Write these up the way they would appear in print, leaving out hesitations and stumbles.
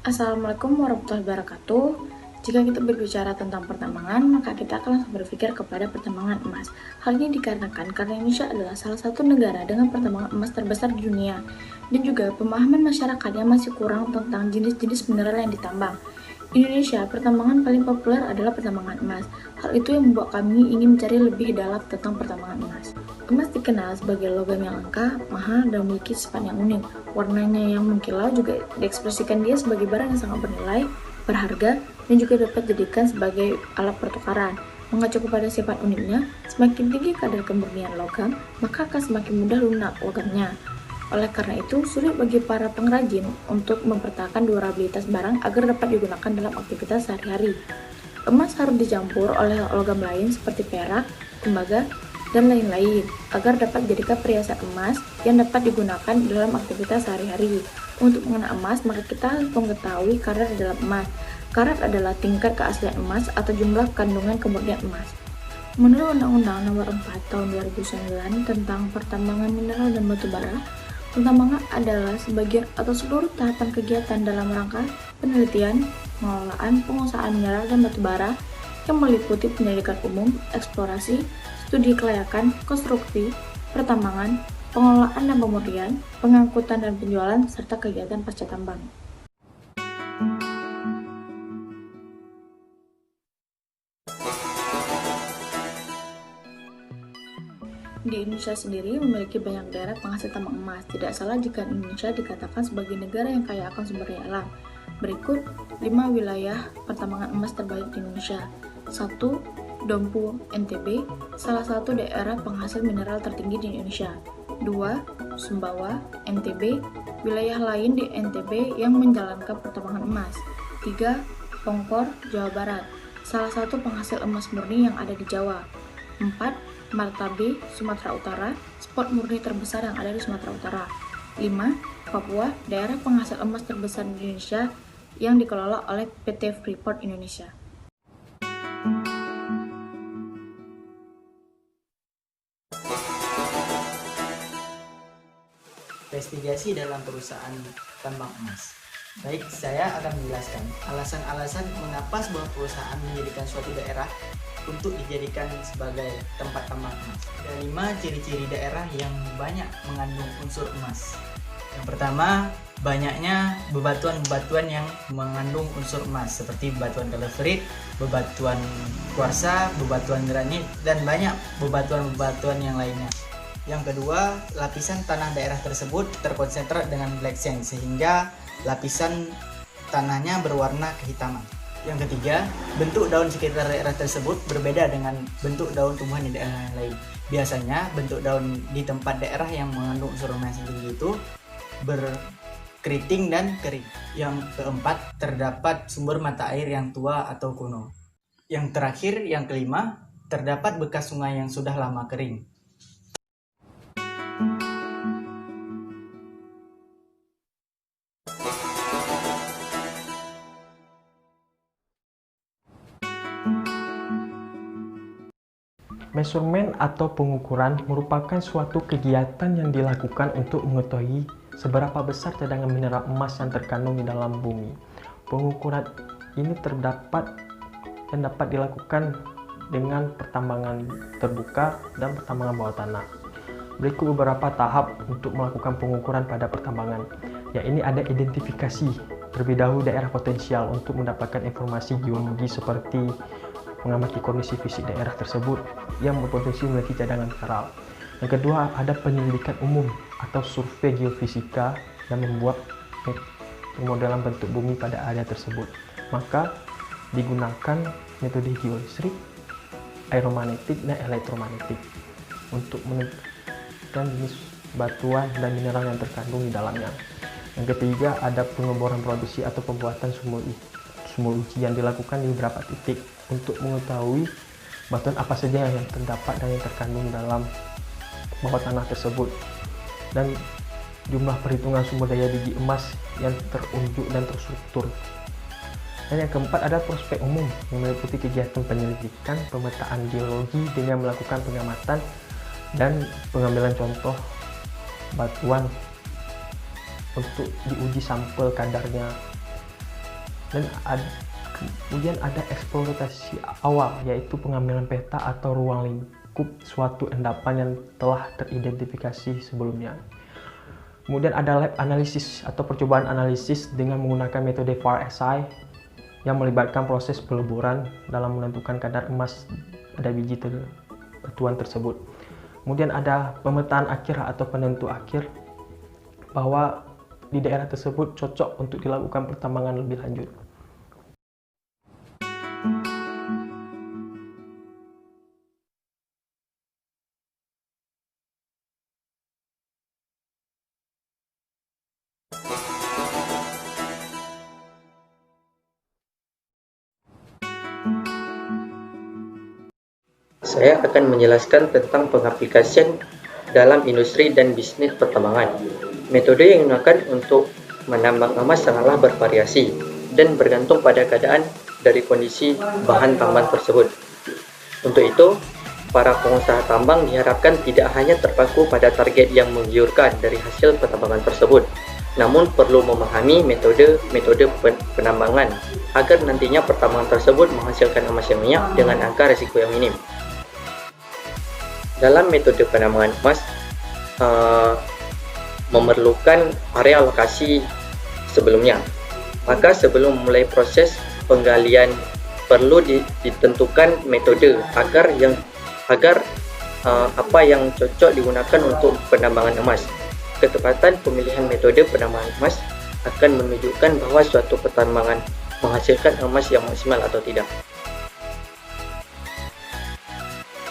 Assalamualaikum warahmatullahi wabarakatuh. Jika kita berbicara tentang pertambangan, maka kita akan langsung berpikir kepada pertambangan emas. Hal ini dikarenakan karena Indonesia adalah salah satu negara dengan pertambangan emas terbesar di dunia, dan juga pemahaman masyarakatnya masih kurang tentang jenis-jenis mineral yang ditambang. Di Indonesia, pertambangan paling populer adalah pertambangan emas. Hal itu yang membuat kami ingin mencari lebih dalam tentang pertambangan emas. Emas dikenal sebagai logam yang langka, mahal, dan memiliki sifat yang unik. Warnanya yang mengkilau juga diekspresikan dia sebagai barang yang sangat bernilai, berharga, dan juga dapat dijadikan sebagai alat pertukaran. Mengacu kepada sifat uniknya, semakin tinggi kadar kemurnian logam, maka akan semakin mudah lunak logamnya. Oleh karena itu, sulit bagi para pengrajin untuk mempertahankan durabilitas barang agar dapat digunakan dalam aktivitas sehari-hari. Emas harus dicampur oleh logam lain seperti perak, tembaga, dan lain-lain agar dapat dijadikan perhiasan emas yang dapat digunakan dalam aktivitas sehari-hari. Untuk mengenal emas, maka kita harus mengetahui karat di dalam emas. Karat adalah tingkat keaslian emas atau jumlah kandungan kemurnian emas. Menurut Undang-Undang Nomor 4 Tahun 2009 tentang Pertambangan Mineral dan Batu Bara, pertambangan adalah sebagian atau seluruh tahapan kegiatan dalam rangka penelitian, pengelolaan, pengusahaan mineral dan batu bara yang meliputi penyelidikan umum, eksplorasi, studi kelayakan, konstruksi, pertambangan, pengelolaan dan pemurnian, pengangkutan dan penjualan, serta kegiatan pasca tambang. Di Indonesia sendiri memiliki banyak daerah penghasil tambang emas. Tidak salah jika Indonesia dikatakan sebagai negara yang kaya akan sumber daya alam. Berikut 5 wilayah pertambangan emas terbaik di Indonesia. 1. Dompu, NTB, salah satu daerah penghasil mineral tertinggi di Indonesia. 2. Sumbawa, NTB, wilayah lain di NTB yang menjalankan pertambangan emas. 3. Pongkor, Jawa Barat, salah satu penghasil emas murni yang ada di Jawa. 4. Martabe, Sumatera Utara, spot murni terbesar yang ada di Sumatera Utara. 5. Papua, daerah penghasil emas terbesar di Indonesia yang dikelola oleh PT Freeport Indonesia. Investigasi dalam perusahaan tambang emas. Baik, saya akan menjelaskan alasan-alasan mengapa sebuah perusahaan menjadikan suatu daerah untuk dijadikan sebagai tempat tambang emas. Ada 5 ciri-ciri daerah yang banyak mengandung unsur emas. Yang pertama, banyaknya bebatuan-bebatuan yang mengandung unsur emas seperti bebatuan kaleferit, bebatuan kuarsa, bebatuan granit, dan banyak bebatuan-bebatuan yang lainnya. Yang kedua, lapisan tanah daerah tersebut terkonsentrat dengan black sand sehingga lapisan tanahnya berwarna kehitaman. Yang ketiga, bentuk daun sekitar daerah tersebut berbeda dengan bentuk daun tumbuhan di daerah yang lain. Biasanya bentuk daun di tempat daerah yang mengandung unsur emas tinggi itu berkeriting dan kering. Yang keempat, terdapat sumber mata air yang tua atau kuno. Yang terakhir, yang kelima, terdapat bekas sungai yang sudah lama kering. Measurement atau pengukuran merupakan suatu kegiatan yang dilakukan untuk mengetahui seberapa besar cadangan mineral emas yang terkandung di dalam bumi. Pengukuran ini dapat dilakukan dengan pertambangan terbuka dan pertambangan bawah tanah. Berikut beberapa tahap untuk melakukan pengukuran pada pertambangan. Ini ada identifikasi terlebih dahulu daerah potensial untuk mendapatkan informasi geologi seperti mengamati kondisi fisik daerah tersebut yang berpotensi memiliki cadangan mineral. Yang kedua, ada penyelidikan umum atau survei geofisika yang membuat pemodelan bentuk bumi pada area tersebut. Maka digunakan metode geolistrik, aeromagnetik, dan elektromagnetik untuk menentukan jenis batuan dan mineral yang terkandung di dalamnya. Yang ketiga, ada pengeboran produksi atau pembuatan sumur uji yang dilakukan di beberapa titik untuk mengetahui batuan apa saja yang terdapat dan yang terkandung dalam bawah tanah tersebut, dan jumlah perhitungan sumber daya biji emas yang terunjuk dan terstruktur. Dan yang keempat, ada prospek umum yang meliputi kegiatan penyelidikan pemetaan geologi dengan melakukan pengamatan dan pengambilan contoh batuan untuk diuji sampel kadarnya Kemudian ada eksploitasi awal, yaitu pengambilan peta atau ruang lingkup suatu endapan yang telah teridentifikasi sebelumnya. Kemudian ada lab analisis atau percobaan analisis dengan menggunakan metode VAR-SI yang melibatkan proses peleburan dalam menentukan kadar emas pada biji batuan tersebut. Kemudian ada pemetaan akhir atau penentu akhir bahwa di daerah tersebut cocok untuk dilakukan pertambangan lebih lanjut. Saya akan menjelaskan tentang pengaplikasian dalam industri dan bisnis pertambangan. Metode yang digunakan untuk menambang emas sangatlah bervariasi dan bergantung pada keadaan dari kondisi bahan tambang tersebut. Untuk itu, para pengusaha tambang diharapkan tidak hanya terpaku pada target yang menggiurkan dari hasil pertambangan tersebut, namun perlu memahami metode penambangan agar nantinya pertambangan tersebut menghasilkan emas yang banyak dengan angka risiko yang minim. Dalam metode penambangan emas memerlukan area lokasi sebelumnya. Maka sebelum memulai proses penggalian perlu ditentukan metode agar apa yang cocok digunakan untuk penambangan emas. Ketepatan pemilihan metode penambangan emas akan menunjukkan bahwa suatu pertambangan menghasilkan emas yang maksimal atau tidak.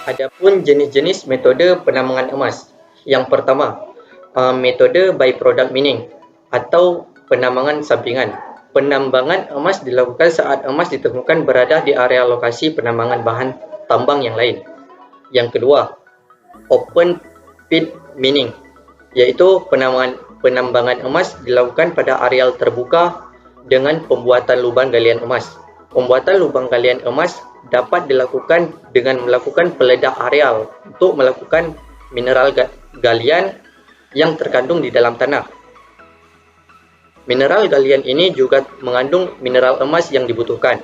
Adapun jenis-jenis metode penambangan emas. Yang pertama, metode by-product mining atau penambangan sampingan. Penambangan emas dilakukan saat emas ditemukan berada di area lokasi penambangan bahan tambang yang lain. Yang kedua, open pit mining, yaitu penambangan emas dilakukan pada areal terbuka dengan pembuatan lubang galian emas. Pembuatan lubang galian emas dapat dilakukan dengan melakukan peledak areal untuk melakukan mineral galian yang terkandung di dalam tanah. Mineral galian ini juga mengandung mineral emas yang dibutuhkan.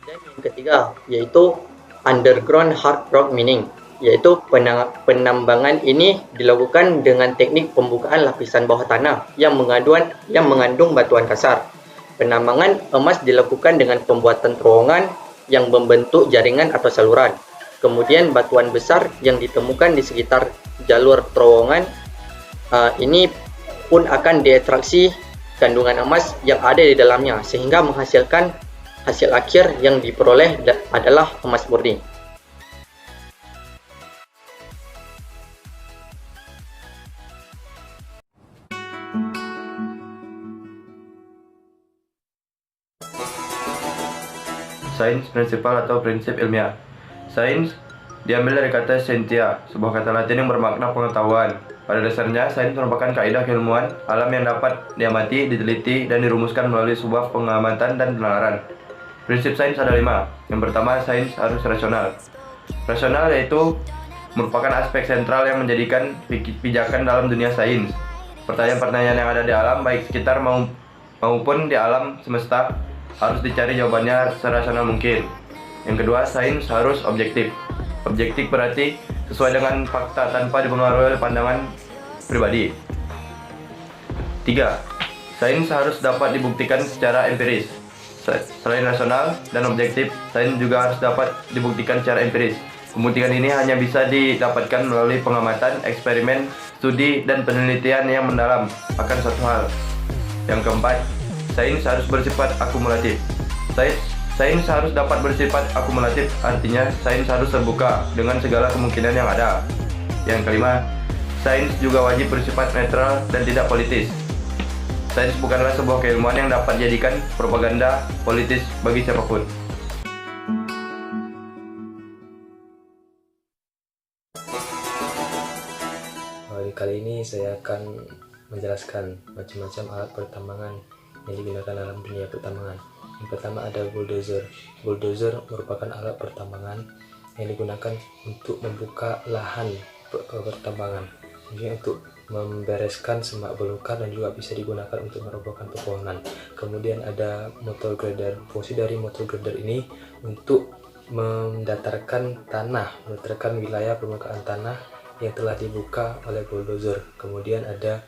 Dan yang ketiga, yaitu underground hard rock mining, yaitu penambangan ini dilakukan dengan teknik pembukaan lapisan bawah tanah yang mengandung batuan kasar. Penambangan emas dilakukan dengan pembuatan terowongan yang membentuk jaringan atau saluran. Kemudian batuan besar yang ditemukan di sekitar jalur terowongan ini pun akan diekstraksi kandungan emas yang ada di dalamnya sehingga menghasilkan hasil akhir yang diperoleh adalah emas murni. Sains prinsipal atau prinsip ilmiah. Sains diambil dari kata scientia, sebuah kata Latin yang bermakna pengetahuan. Pada dasarnya, sains merupakan kaidah keilmuan alam yang dapat diamati, diteliti, dan dirumuskan melalui sebuah pengamatan dan penalaran. Prinsip sains ada 5. Yang pertama, sains harus rasional. Rasional yaitu merupakan aspek sentral yang menjadikan pijakan dalam dunia sains. Pertanyaan-pertanyaan yang ada di alam, baik sekitar maupun di alam semesta, harus dicari jawabannya serasional mungkin. Yang kedua, sains harus objektif. Objektif berarti sesuai dengan fakta tanpa dipengaruhi oleh pandangan pribadi. 3. Sains harus dapat dibuktikan secara empiris. Selain rasional dan objektif, sains juga harus dapat dibuktikan secara empiris. Pembuktian ini hanya bisa didapatkan melalui pengamatan, eksperimen, studi, dan penelitian yang mendalam akan suatu hal. Yang keempat, sains harus bersifat akumulatif. Sains harus dapat bersifat akumulatif, artinya sains harus terbuka dengan segala kemungkinan yang ada. Yang kelima, sains juga wajib bersifat netral dan tidak politis. Sains bukanlah sebuah keilmuan yang dapat dijadikan propaganda politis bagi siapapun. Kali ini saya akan menjelaskan macam-macam alat pertambangan yang digunakan dalam dunia pertambangan. Yang pertama ada bulldozer. Bulldozer merupakan alat pertambangan yang digunakan untuk membuka lahan pertambangan. Jadi untuk membereskan semak belukar dan juga bisa digunakan untuk merobohkan pepohonan. Kemudian ada motor grader. Fungsi dari motor grader ini untuk mendatarkan tanah, mendatarkan wilayah permukaan tanah yang telah dibuka oleh bulldozer. Kemudian ada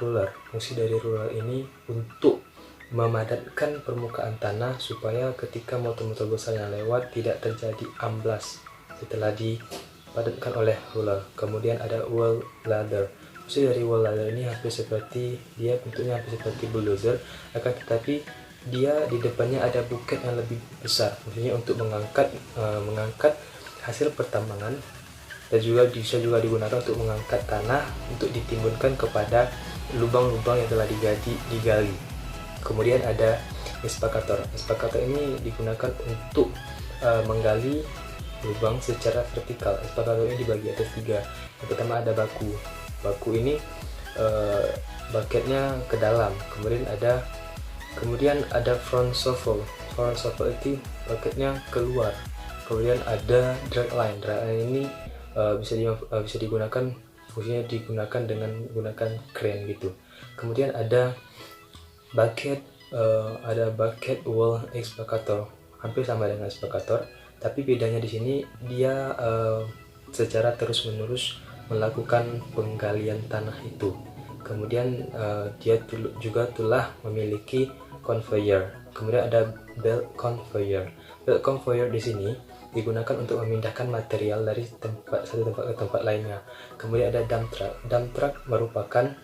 ruler. Fungsi dari ruler ini untuk memadatkan permukaan tanah supaya ketika motor-motor besar yang lewat tidak terjadi amblas setelah dipadatkan oleh ruler. Kemudian ada wheel ladder. Fungsi dari wheel ladder ini bentuknya hampir seperti bulldozer, akan tetapi dia di depannya ada buket yang lebih besar, maksudnya untuk mengangkat hasil pertambangan, dan juga bisa digunakan untuk mengangkat tanah untuk ditimbunkan kepada lubang-lubang yang telah digali. Kemudian ada excavator. Excavator ini digunakan untuk menggali lubang secara vertikal. Excavator ini dibagi atas 3. Yang pertama ada baku. Baku ini bucketnya ke dalam. Kemudian ada front shovel. Front shovel itu bucketnya keluar. Kemudian ada drag line. Drag line ini bisa digunakan, fungsinya digunakan dengan menggunakan crane gitu. Kemudian ada bucket wheel excavator, hampir sama dengan excavator, tapi bedanya di sini dia secara terus-menerus melakukan penggalian tanah itu. Kemudian dia juga telah memiliki conveyor. Kemudian ada belt conveyor. Belt conveyor di sini digunakan untuk memindahkan material dari satu tempat ke tempat lainnya. Kemudian ada dump truck. Dump truck merupakan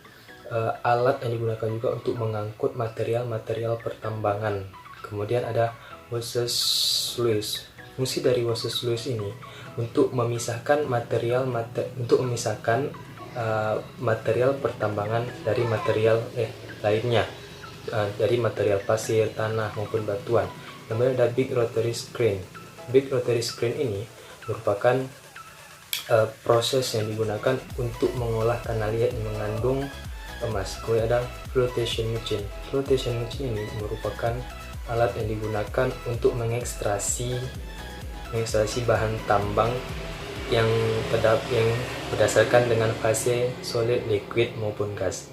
alat yang digunakan juga untuk mengangkut material-material pertambangan. Kemudian ada washer sluice. Fungsi dari washer sluice ini untuk memisahkan material pertambangan dari material lainnya, dari material pasir, tanah maupun batuan. Kemudian ada big rotary screen. Big rotary screen ini merupakan proses yang digunakan untuk mengolah tanah liat yang mengandung emas. Kemudian ada flotation machine. Flotation machine ini merupakan alat yang digunakan untuk mengekstraksi bahan tambang yang berdasarkan dengan fase solid, liquid maupun gas.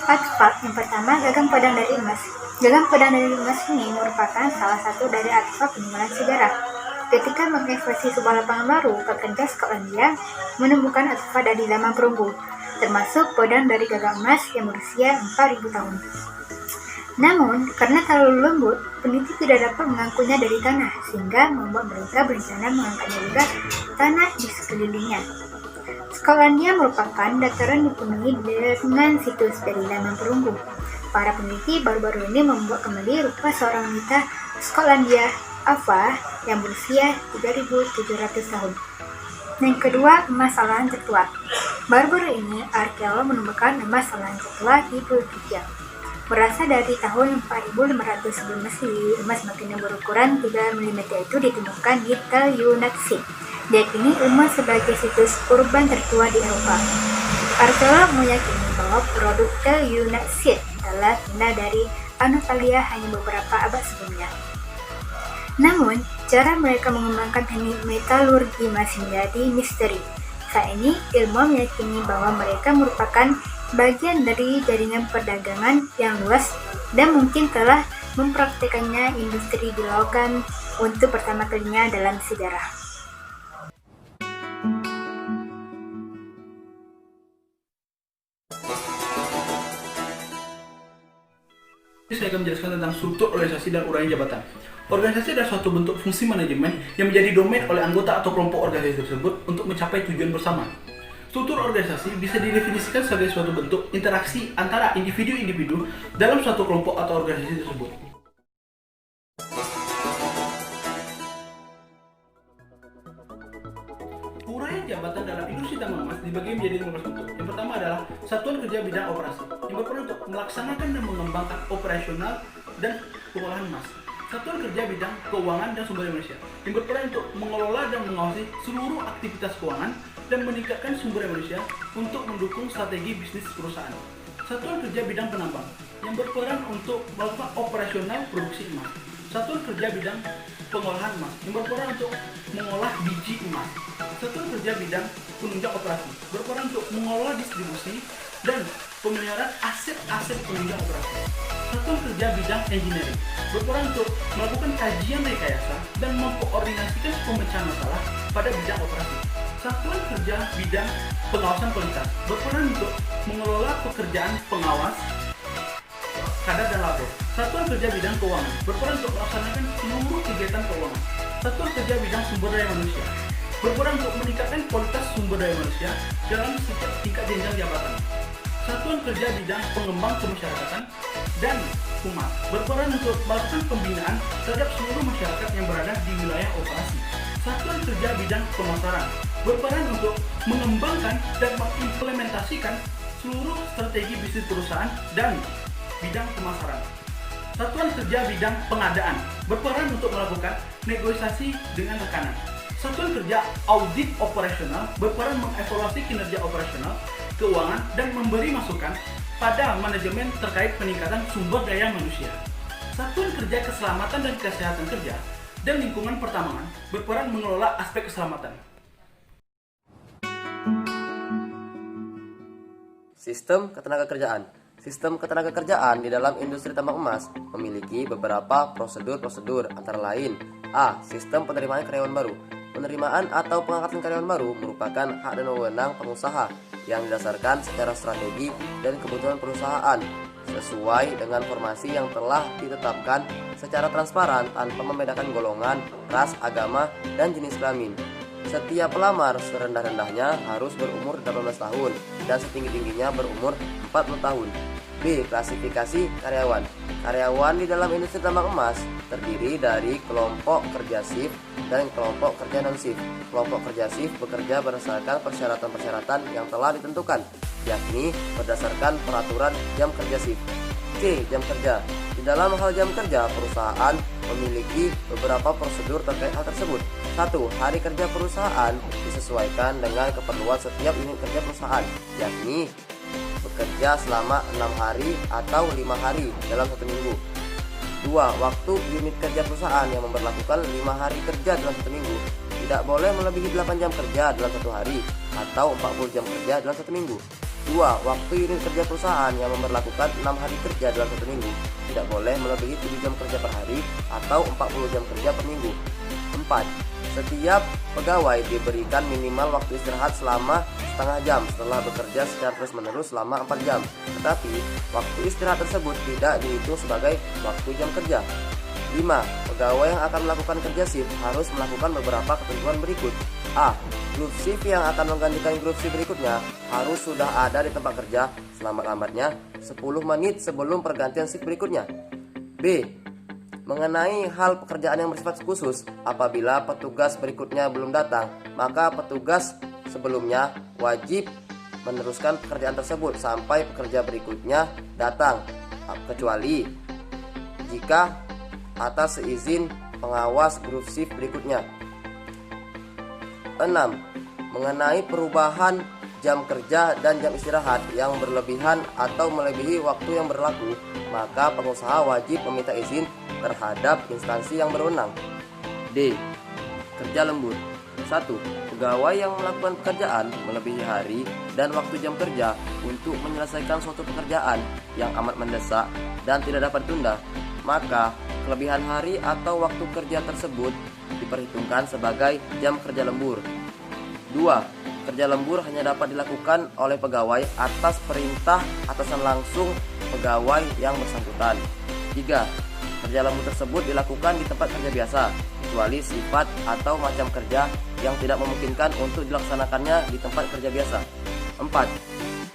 Artefak yang pertama, gagang pedang dari emas. Gagang pedang dari emas ini merupakan salah satu dari artefak peninggalan sejarah. Ketika mengeksplorasi sebuah lapangan baru, pekerja Skotlandia menemukan artefak dari zaman perunggu, termasuk pedang dari gagang emas yang berusia 4.000 tahun. Namun, karena terlalu lembut, peneliti tidak dapat mengangkutnya dari tanah, sehingga membuat mereka berencana mengangkatnya juga tanah di sekelilingnya. Skotlandia merupakan dataran dipenuhi dengan situs dari zaman perunggu. Para peneliti baru-baru ini membuat kembali rupa seorang wanita Skotlandia, Ava, yang berusia 3.700 tahun. Yang kedua, emas olahan tertua. Baru-baru ini, arkeolog menemukan emas olahan tertua di Bulgaria. Berasal dari tahun 4500 sebelum Masehi, emas magnet berukuran 3 mm itu ditemukan di Tel Yunatsit. Diyakini emas sebagai situs urban tertua di Eropa. Arkeolog meyakini bahwa produk Tel Yunatsit adalah pindah dari Anatolia hanya beberapa abad sebelumnya. Namun, cara mereka mengembangkan teknik metalurgi masih menjadi misteri. Saat ini, ilmuwan meyakini bahwa mereka merupakan bagian dari jaringan perdagangan yang luas dan mungkin telah mempraktekannya industri di logam untuk pertama kalinya dalam sejarah. Saya akan menjelaskan tentang struktur organisasi dan uraian jabatan. Organisasi adalah suatu bentuk fungsi manajemen yang menjadi domain oleh anggota atau kelompok organisasi tersebut untuk mencapai tujuan bersama. Struktur organisasi bisa didefinisikan sebagai suatu bentuk interaksi antara individu-individu dalam suatu kelompok atau organisasi tersebut. Uraian jabatan dalam industri tambang emas dibagi menjadi 15 bentuk. Yang pertama adalah satuan kerja bidang operasi, yang berperan untuk melaksanakan dan mengembangkan operasional dan pengolahan emas. Satuan kerja bidang keuangan dan sumber daya manusia, yang berperan untuk mengelola dan mengawasi seluruh aktivitas keuangan dan meningkatkan sumber daya manusia untuk mendukung strategi bisnis perusahaan. Satuan kerja bidang penambang, yang berperan untuk melakukan operasional produksi emas. Satuan kerja bidang pengolahan emas, yang berperan untuk mengolah biji emas. Satuan Kerja Bidang Penunjang Operasi berperan untuk mengelola distribusi dan pemeliharaan aset-aset penunjang operasi. Satuan Kerja Bidang Engineering berperan untuk melakukan kajian rekayasa dan mengkoordinasikan pemecahan masalah pada bidang operasi. Satuan Kerja Bidang Pengawasan Kualitas berperan untuk mengelola pekerjaan pengawas kadar dan labor. Satuan Kerja Bidang Keuangan berperan untuk melaksanakan seluruh kegiatan keuangan. Satuan Kerja Bidang Sumber Daya Manusia berperan untuk meningkatkan kualitas sumber daya manusia dalam setiap tingkat jenjang jabatan. Satuan Kerja Bidang Pengembang Kemasyarakatan dan Humas berperan untuk melakukan pembinaan terhadap seluruh masyarakat yang berada di wilayah operasi. Satuan Kerja Bidang Pemasaran berperan untuk mengembangkan dan mengimplementasikan seluruh strategi bisnis perusahaan dan bidang pemasaran. Satuan Kerja Bidang Pengadaan berperan untuk melakukan negosiasi dengan rekanan. Satuan Kerja Audit Operasional berperan mengevaluasi kinerja operasional, keuangan, dan memberi masukan pada manajemen terkait peningkatan sumber daya manusia. Satuan Kerja Keselamatan dan Kesehatan Kerja dan Lingkungan Pertambangan berperan mengelola aspek keselamatan. Sistem ketenagakerjaan. Sistem ketenagakerjaan di dalam industri tambang emas memiliki beberapa prosedur-prosedur, antara lain: A. Sistem penerimaan karyawan baru. Penerimaan atau pengangkatan karyawan baru merupakan hak dan wewenang pengusaha yang didasarkan secara strategi dan kebutuhan perusahaan sesuai dengan formasi yang telah ditetapkan secara transparan tanpa membedakan golongan, ras, agama, dan jenis kelamin. Setiap pelamar serendah-rendahnya harus berumur 18 tahun dan setinggi-tingginya berumur 40 tahun. B. Klasifikasi karyawan. Karyawan di dalam industri tambang emas terdiri dari kelompok kerja shift dan kelompok kerja non-shift. Kelompok kerja shift bekerja berdasarkan persyaratan-persyaratan yang telah ditentukan, yakni berdasarkan peraturan jam kerja shift. C. Jam kerja. Di dalam hal jam kerja, perusahaan memiliki beberapa prosedur terkait hal tersebut. 1. Hari kerja perusahaan disesuaikan dengan keperluan setiap unit kerja perusahaan, yakni bekerja selama 6 hari atau 5 hari dalam 1 minggu. 2. Waktu unit kerja perusahaan yang memberlakukan 5 hari kerja dalam 1 minggu tidak boleh melebihi 8 jam kerja dalam 1 hari atau 40 jam kerja dalam 1 minggu. 2. Waktu unit kerja perusahaan yang memberlakukan 6 hari kerja dalam 1 minggu tidak boleh melebihi 7 jam kerja per hari atau 40 jam kerja per minggu. 4. Setiap pegawai diberikan minimal waktu istirahat selama setengah jam setelah bekerja secara terus-menerus selama 4 jam. Tetapi, waktu istirahat tersebut tidak dihitung sebagai waktu jam kerja. 5. Pegawai yang akan melakukan kerja shift harus melakukan beberapa ketentuan berikut. A. Grup shift yang akan menggantikan grup shift berikutnya harus sudah ada di tempat kerja selambat-lambatnya 10 menit sebelum pergantian shift berikutnya. B. Mengenai hal pekerjaan yang bersifat khusus, apabila petugas berikutnya belum datang, maka petugas sebelumnya wajib meneruskan pekerjaan tersebut sampai pekerja berikutnya datang, kecuali jika atas seizin pengawas grup shift berikutnya. 6. Mengenai perubahan jam kerja dan jam istirahat yang berlebihan atau melebihi waktu yang berlaku, maka pengusaha wajib meminta izin terhadap instansi yang berwenang. D. Kerja lembur. 1. Pegawai yang melakukan pekerjaan melebihi hari dan waktu jam kerja untuk menyelesaikan suatu pekerjaan yang amat mendesak dan tidak dapat ditunda, maka kelebihan hari atau waktu kerja tersebut diperhitungkan sebagai jam kerja lembur. 2. Kerja lembur hanya dapat dilakukan oleh pegawai atas perintah atasan langsung pegawai yang bersangkutan. 3. Kerja lembur tersebut dilakukan di tempat kerja biasa, kecuali sifat atau macam kerja yang tidak memungkinkan untuk dilaksanakannya di tempat kerja biasa. 4.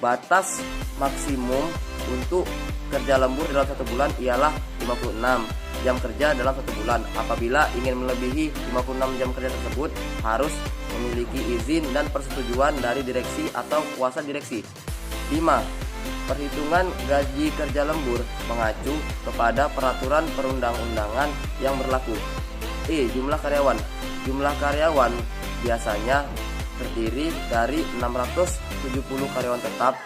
Batas maksimum untuk kerja lembur dalam 1 bulan ialah 56 jam kerja dalam 1 bulan. Apabila ingin melebihi 56 jam kerja tersebut, harus memiliki izin dan persetujuan dari direksi atau kuasa direksi. 5. Perhitungan gaji kerja lembur mengacu kepada peraturan perundang-undangan yang berlaku. E. Jumlah karyawan. Jumlah karyawan biasanya terdiri dari 670 karyawan tetap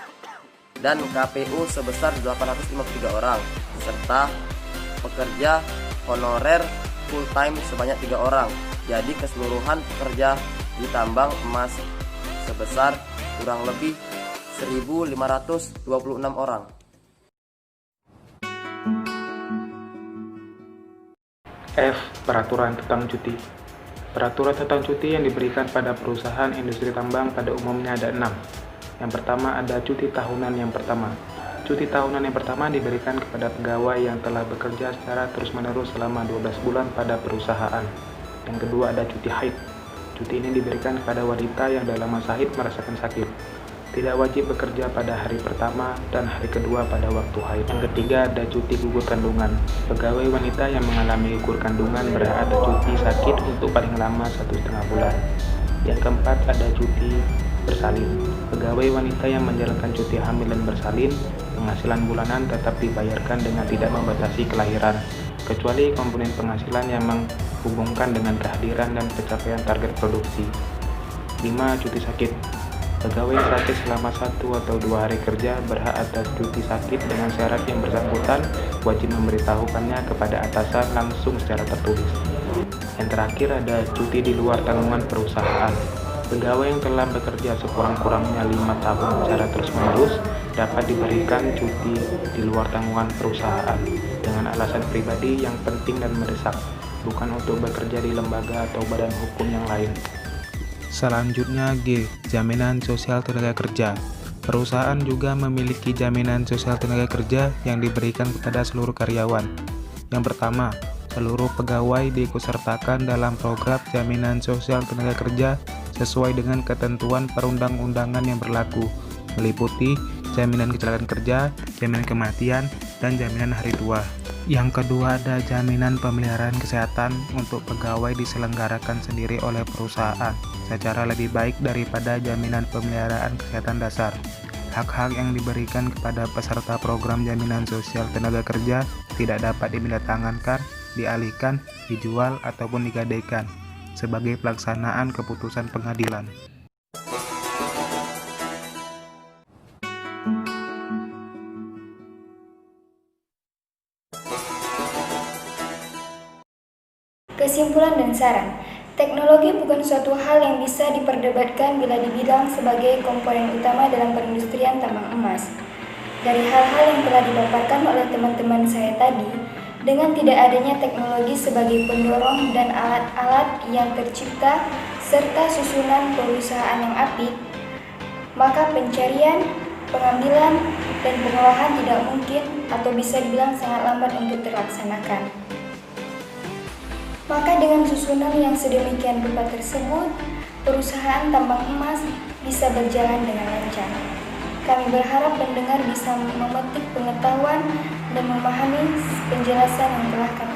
dan KPU sebesar 853 orang, serta pekerja honorer full time sebanyak 3 orang. Jadi keseluruhan pekerja di tambang emas sebesar kurang lebih 1.526 orang. F. Peraturan tentang cuti. Peraturan tentang cuti yang diberikan pada perusahaan industri tambang pada umumnya ada 6. Yang pertama ada cuti tahunan yang pertama. Cuti tahunan yang pertama diberikan kepada pegawai yang telah bekerja secara terus-menerus selama 12 bulan pada perusahaan. Yang kedua ada cuti haid. Cuti ini diberikan kepada wanita yang dalam masa haid merasakan sakit. Tidak wajib bekerja pada hari pertama dan hari kedua pada waktu haid. Yang ketiga ada cuti gugur kandungan. Pegawai wanita yang mengalami gugur kandungan berhak ada cuti sakit untuk paling lama 1,5 bulan. Yang keempat ada cuti bersalin. Pegawai wanita yang menjalankan cuti hamil dan bersalin, penghasilan bulanan tetap dibayarkan dengan tidak membatasi kelahiran, kecuali komponen penghasilan yang menghubungkan dengan kehadiran dan pencapaian target produksi. 5. Cuti sakit. Pegawai yang sakit selama 1 atau 2 hari kerja berhak atas cuti sakit dengan syarat yang bersangkutan wajib memberitahukannya kepada atasan langsung secara tertulis. Yang terakhir ada cuti di luar tanggungan perusahaan. Pegawai yang telah bekerja sekurang-kurangnya 5 tahun secara terus-menerus dapat diberikan cuti di luar tanggungan perusahaan dengan alasan pribadi yang penting dan mendesak, bukan untuk bekerja di lembaga atau badan hukum yang lain. Selanjutnya G. Jaminan sosial tenaga kerja. Perusahaan juga memiliki jaminan sosial tenaga kerja yang diberikan kepada seluruh karyawan. Yang pertama, seluruh pegawai diikutsertakan dalam program jaminan sosial tenaga kerja sesuai dengan ketentuan perundang-undangan yang berlaku, meliputi jaminan kecelakaan kerja, jaminan kematian, dan jaminan hari tua. Yang kedua ada jaminan pemeliharaan kesehatan untuk pegawai diselenggarakan sendiri oleh perusahaan secara lebih baik daripada jaminan pemeliharaan kesehatan dasar. Hak-hak yang diberikan kepada peserta program jaminan sosial tenaga kerja tidak dapat dimindatangani, dialihkan, dijual, ataupun digadaikan sebagai pelaksanaan keputusan pengadilan. Kesimpulan dan saran. Teknologi bukan suatu hal yang bisa diperdebatkan bila dibilang sebagai komponen utama dalam perindustrian tambang emas. Dari hal-hal yang telah dipaparkan oleh teman-teman saya tadi, dengan tidak adanya teknologi sebagai pendorong dan alat-alat yang tercipta serta susunan perusahaan yang apik, maka pencarian, pengambilan, dan pengolahan tidak mungkin atau bisa dibilang sangat lambat untuk terlaksanakan. Maka dengan susunan yang sedemikian rupa tersebut, perusahaan tambang emas bisa berjalan dengan lancar. Kami berharap pendengar bisa memetik pengetahuan dan memahami penjelasan yang telah kami